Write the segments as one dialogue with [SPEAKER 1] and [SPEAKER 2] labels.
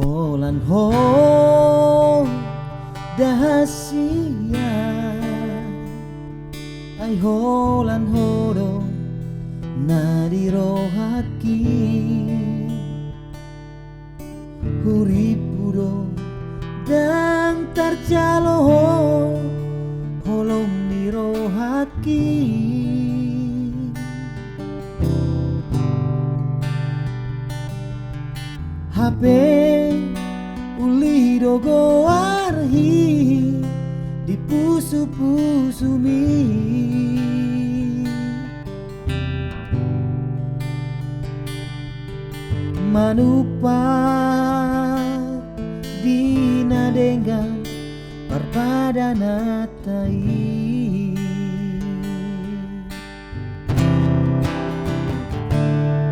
[SPEAKER 1] Holan ho dahasia ay holan horo nadirohatki huripuro dan tarjalo holong nirohatki HP uli dogo arhi di pusu-pusu mi manupa dina dengan parpadana tai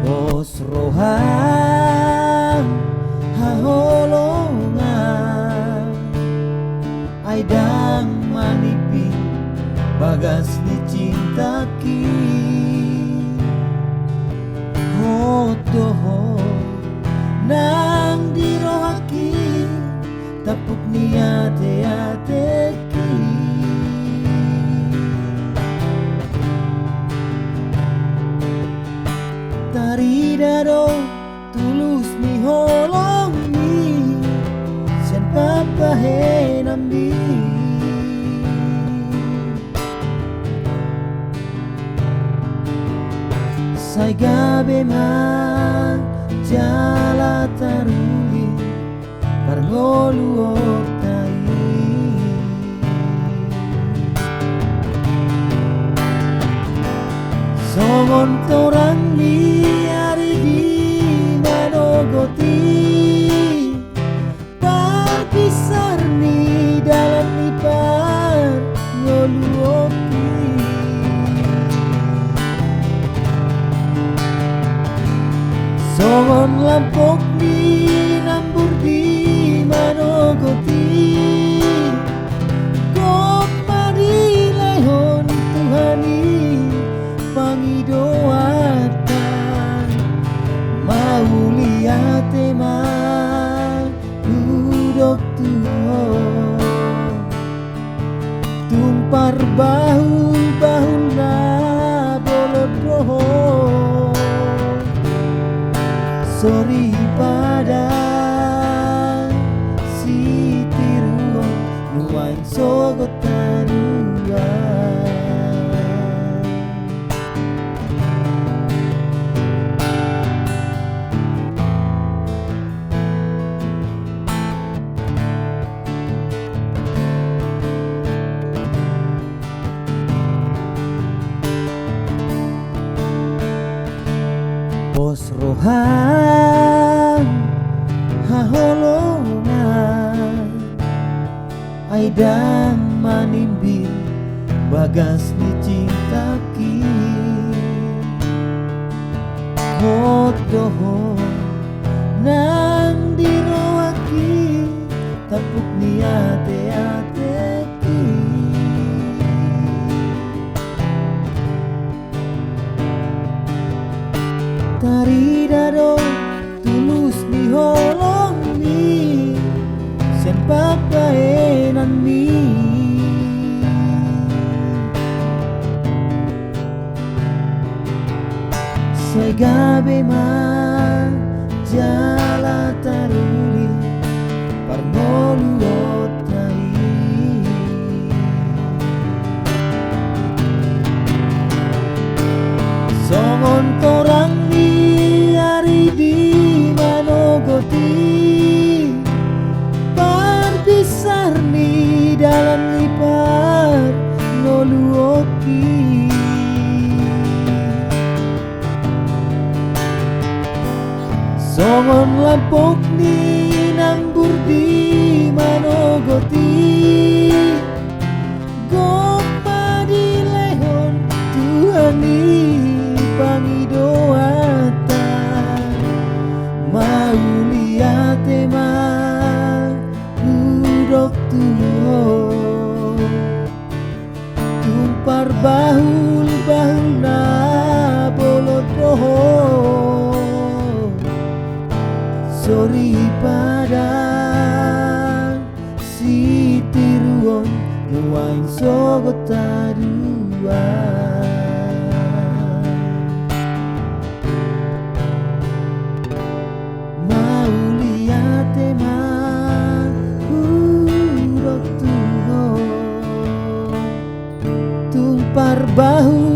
[SPEAKER 1] pos rohan haholongan aidang manipi bagas ni cintaki hodoho nang dirohaki tapuk ni ate-ateki taridado tulus ni holong ni sian papahe nambi say gabe man jala taruli parngoluok tai songon torang ni ari di manogoti parpisar ni dalam nipar ngoluoki songon lampok ni nambur di manogoti kok madilehon Tuhani pangidoatan mau lihat emang duduk tumpar bahu na bolot roho sorry pada si tiruan nuan sogot taruan pos rohan haholongan aidang manimbi bagas ni cintaki hodoho nang diroaki tapuk ni ate-ateki taridado tulus ni holong ni sian papaenan mi say gabe man jala taruli parngoluot tai songon torang ni ari di manogoti parpisar ni dalam lipar ngoluoki songon lampok ni nambur di manogoti gok madilehon Tuhani pangidoatan mau lihat emang duduk tumpar bahu na bolot roho Sori padang sitiruon nuain sogota dua. Mau lihat teman huruf tuho tumpar bahu